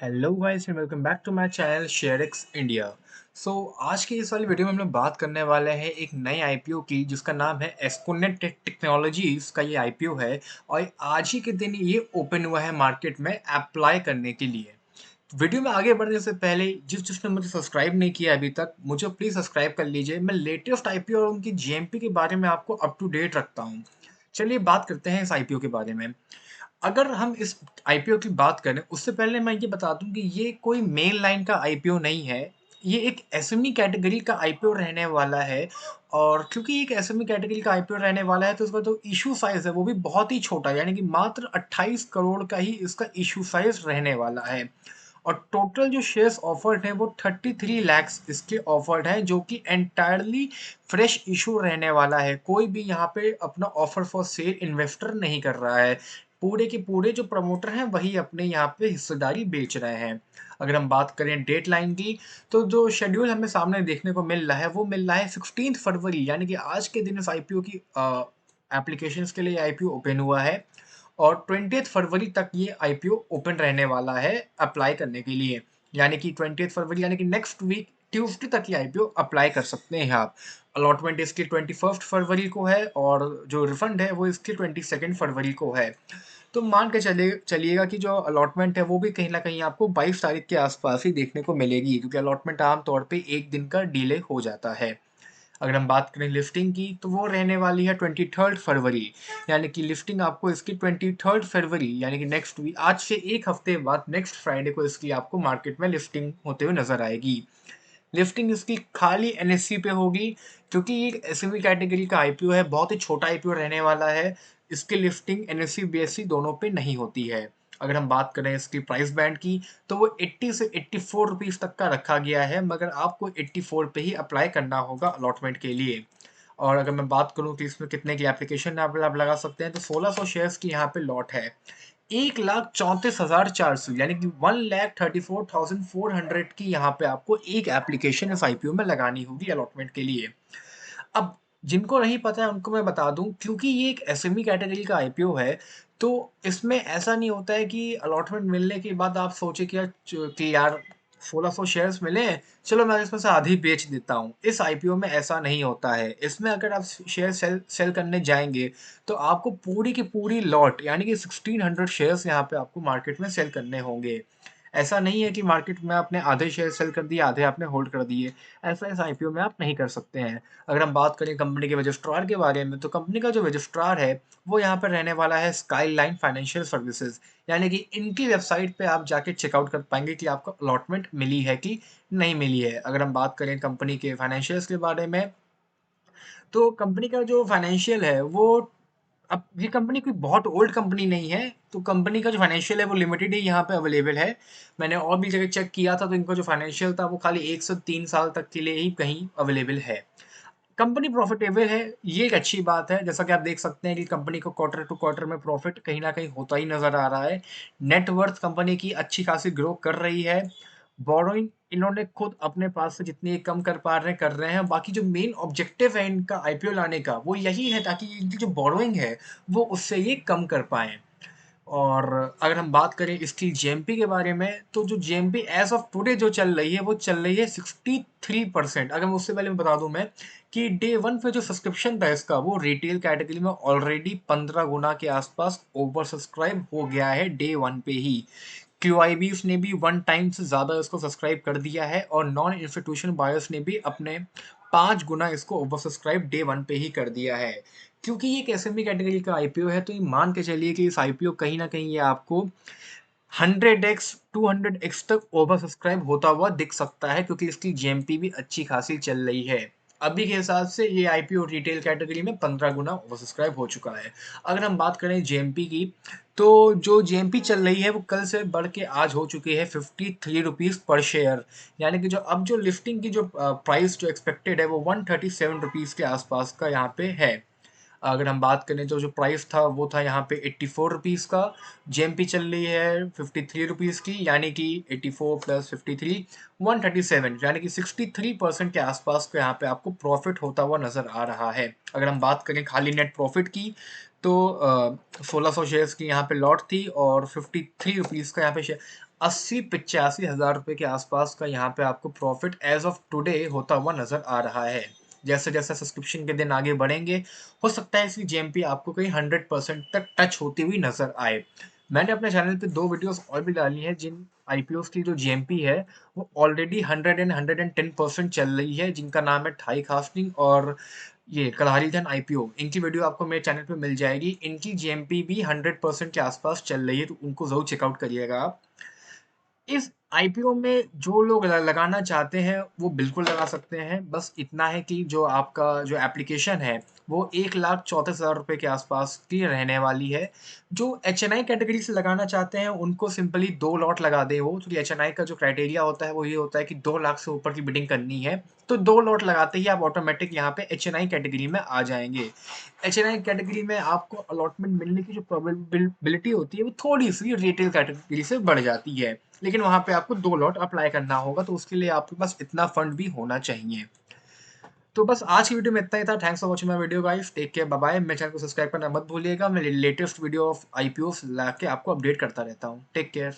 Hello guys and welcome back to my channel ShareX India. आज की इस वाली वीडियो में हम लोग बात करने वाले हैं एक नए आईपीओ की जिसका नाम है एस्कोनेट टेक्नोलॉजीज का ये आईपीओ है। और आज ही के दिन ये ओपन हुआ है मार्केट में अप्लाई करने के लिए। वीडियो में आगे बढ़ने से पहले जिसने मुझे सब्सक्राइब नहीं किया अभी तक मुझे प्लीज़ सब्सक्राइब कर लीजिए। मैं लेटेस्ट आईपीओ और उनकी जीएमपी के बारे में आपको अप टू डेट रखता हूँ। चलिए बात करते हैं इस आईपीओ के बारे में। अगर हम इस आईपीओ की बात करें उससे पहले मैं ये बता दूं कि ये कोई मेन लाइन का आईपीओ नहीं है। ये एक एसएमई कैटेगरी का आईपीओ रहने वाला है। और क्योंकि एक एसएमई कैटेगरी का आईपीओ रहने वाला है तो इसका जो इशू साइज है वो भी बहुत ही छोटा यानी कि मात्र 28 करोड़ का ही इसका इशू साइज रहने वाला है। और टोटल जो शेयर्स ऑफर्ड हैं वो 33 लैक्स इसके ऑफर्ड हैं जो कि एंटायरली फ्रेश इशू रहने वाला है। कोई भी यहाँ पे अपना ऑफर फॉर सेल इन्वेस्टर नहीं कर रहा है। पूरे के पूरे जो प्रमोटर हैं वही अपने यहाँ पे हिस्सेदारी बेच रहे हैं। अगर हम बात करें डेट लाइन की तो जो शेड्यूल हमें सामने देखने को मिल रहा है वो मिल रहा है 16 फरवरी यानी कि आज के दिन इस आईपीओ की एप्लीकेशंस के लिए आईपीओ ओपन हुआ है। और 20 फरवरी तक ये आईपीओ ओपन रहने वाला है अप्लाई करने के लिए। यानी कि 20 फरवरी यानी कि नेक्स्ट वीक ट्यूसडे तक ये आईपीओ अप्लाई कर सकते हैं आप। अलॉटमेंट इसकी 21 फरवरी को है और जो रिफंड है वो इसकी 22 फरवरी को है। तो मान के चलिएगा कि जो अलॉटमेंट है वो भी कहीं ना कहीं आपको 22 तारीख के आसपास ही देखने को मिलेगी क्योंकि अलॉटमेंट आमतौर पे एक दिन का डिले हो जाता है। अगर हम बात करें लिफ्टिंग की तो वो रहने वाली है 23 फरवरी। यानी कि लिफ्टिंग आपको इसकी 23 फरवरी यानी कि नेक्स्ट वीक आज से एक हफ्ते बाद नेक्स्ट फ्राइडे को इसकी आपको मार्केट में लिफ्टिंग होते हुए नजर आएगी। लिफ्टिंग इसकी खाली एनएससी पे होगी क्योंकि ये एसएमई कैटेगरी का आईपीओ है, बहुत ही छोटा आईपीओ रहने वाला है। इसकी लिफ्टिंग एनएससी बीएससी दोनों पे नहीं होती है। अगर हम बात करें इसकी प्राइस बैंड की तो वो 80 से 84 रुपीस तक का रखा गया है मगर आपको 84 पे ही अप्लाई करना होगा अलॉटमेंट के लिए। और अगर मैं बात करूं कि इसमें कितने की एप्लीकेशन आप लगा सकते हैं तो 1600 शेयर्स की यहाँ पे लॉट है। 1,34,400 यानी कि 1,34,400 की यहाँ पे आपको एक एप्लीकेशन इस आईपीओ में लगानी होगी अलॉटमेंट के लिए। अब जिनको नहीं पता है उनको मैं बता दूं क्योंकि ये एक एसएमई कैटेगरी का आईपीओ है। तो इसमें ऐसा नहीं होता है कि अलॉटमेंट मिलने के बाद आप सोचे कि यार 1600 शेयर्स मिले, चलो मैं इसमें से आधी बेच देता हूँ। इस आईपीओ में ऐसा नहीं होता है। इसमें अगर आप शेयर सेल सेल करने जाएंगे तो आपको पूरी की पूरी लॉट यानी कि 1600 शेयर्स यहाँ पे आपको मार्केट में सेल करने होंगे। ऐसा नहीं है कि मार्केट में आपने आधे शेयर सेल कर दिए आधे आपने होल्ड कर दिए। ऐसा इस आईपीओ में आप नहीं कर सकते हैं। अगर हम बात करें कंपनी के रजिस्ट्रार के बारे में तो कंपनी का जो रजिस्ट्रार है वो यहाँ पर रहने वाला है स्काईलाइन फाइनेंशियल सर्विसेज। यानी कि इनकी वेबसाइट पे आप जाके चेकआउट कर पाएंगे कि आपको अलॉटमेंट मिली है कि नहीं मिली है। अगर हम बात करें कंपनी के फाइनेंशियल्स के बारे में तो कंपनी का जो फाइनेंशियल है वो अब ये कंपनी कोई बहुत ओल्ड कंपनी नहीं है। तो कंपनी का जो फाइनेंशियल है वो लिमिटेड ही यहाँ पे अवेलेबल है। मैंने और भी जगह चेक किया था तो इनका जो फाइनेंशियल था वो खाली 1 से 3 साल तक के लिए ही कहीं अवेलेबल है। कंपनी प्रॉफिटेबल है, ये एक अच्छी बात है। जैसा कि आप देख सकते हैं कि कंपनी को क्वार्टर टू क्वार्टर में प्रॉफिट कहीं ना कहीं होता ही नजर आ रहा है। नेट वर्थ कंपनी की अच्छी खासी ग्रो कर रही है। बोरोइंग इन्होंने खुद अपने पास से जितनी कम कर पा रहे हैं कर रहे हैं। बाकी जो मेन ऑब्जेक्टिव है इनका आईपीओ लाने का वो यही है ताकि इनकी जो बोरोइंग है वो उससे ये कम कर पाएं। और अगर हम बात करें इसकी जेएमपी के बारे में तो जो जेएमपी एज ऑफ टुडे जो चल रही है वो चल रही है 63%। अगर मैं उससे पहले बता दूं मैं कि डे वन पे जो सब्सक्रिप्शन था इसका वो रिटेल कैटेगरी में ऑलरेडी 15 गुना के आसपास ओवर सब्सक्राइब हो गया है डे वन पे ही। क्यूआईबीज ने भी 1 टाइम से ज़्यादा इसको सब्सक्राइब कर दिया है और नॉन इंस्टीट्यूशन बायर्स ने भी अपने 5 गुना इसको ओवर सब्सक्राइब डे वन पे ही कर दिया है। क्योंकि ये एक एसएमई कैटेगरी का आईपीओ है तो ये मान के चलिए कि इस आईपीओ कहीं ना कहीं ये आपको 100x 200x तक ओवर सब्सक्राइब होता हुआ दिख सकता है क्योंकि इसकी जेएमपी भी अच्छी खासी चल रही है। अभी के हिसाब से ये आईपीओ रिटेल कैटेगरी में 15 गुना ओवर सब्सक्राइब हो चुका है। अगर हम बात करें जेएमपी की तो जो जेएमपी चल रही है वो कल से बढ़ के आज हो चुकी है 53 रुपीज पर शेयर। यानी कि जो अब जो लिफ्टिंग की जो प्राइस जो एक्सपेक्टेड है वो 137 रुपीज के आसपास का यहाँ पे है। अगर हम बात करें तो जो प्राइस था वो था यहाँ पे 84 रुपीज़ का। जेएमपी चल रही है 53 रुपीज़ की यानी कि 84 प्लस 53 137 यानी कि 63% के आसपास का यहाँ पे आपको प्रॉफिट होता हुआ नजर आ रहा है। अगर हम बात करें खाली नेट प्रॉफिट की तो 1600 शेयर्स की यहाँ पे लॉट थी और 53 रुपीज़ का यहाँ पे शेयर 80-85 हज़ार रुपये के आसपास का यहाँ पे आपको प्रॉफिट एज ऑफ टुडे होता हुआ नज़र आ रहा है। जैसे जैसे सब्सक्रिप्शन के दिन आगे बढ़ेंगे, हो सकता है इसकी जेएमपी आपको कहीं 100% तक टच होती हुई नज़र आए। मैंने अपने चैनल पे 2 वीडियोस और भी डाली हैं जिन आईपीओस की जो जेएमपी है वो ऑलरेडी 110% चल रही है, जिनका नाम है थाई कास्टिंग और ये कल्हारी धन आईपीओ। इनकी वीडियो आपको मेरे चैनल पे मिल जाएगी। इनकी जेएमपी भी 100% के आसपास चल रही है, तो उनको ज़रूर चेकआउट करिएगा आप। इस आईपीओ में जो लोग लगाना चाहते हैं वो बिल्कुल लगा सकते हैं। बस इतना है कि जो आपका जो एप्लीकेशन है वो 1,34,000 रुपये के आसपास की रहने वाली है। जो एचएनआई कैटेगरी से लगाना चाहते हैं उनको सिंपली 2 लॉट लगा दे वो, क्योंकि एचएनआई का जो क्राइटेरिया होता है वो ये होता है कि 2 लाख से ऊपर की बिडिंग करनी है। तो 2 लॉट लगाते ही आप ऑटोमेटिक यहाँ पे एचएनआई कैटेगरी में आ जाएंगे। एचएनआई कैटेगरी में आपको अलॉटमेंट मिलने की जो प्रोबेबिलिटी होती है वो थोड़ी सी रिटेल कैटेगरी से बढ़ जाती है, लेकिन वहाँ पे आपको 2 लॉट अप्लाई करना होगा, तो उसके लिए आपके पास इतना फंड भी होना चाहिए। तो बस आज की वीडियो में इतना ही था। Thanks for watching my video guys, take care, bye bye. मेरे चैनल को सब्सक्राइब करना मत भूलिएगा, मैं लेटेस्ट वीडियो ऑफ आईपीओ ला के आपको अपडेट करता रहता हूँ। Take care.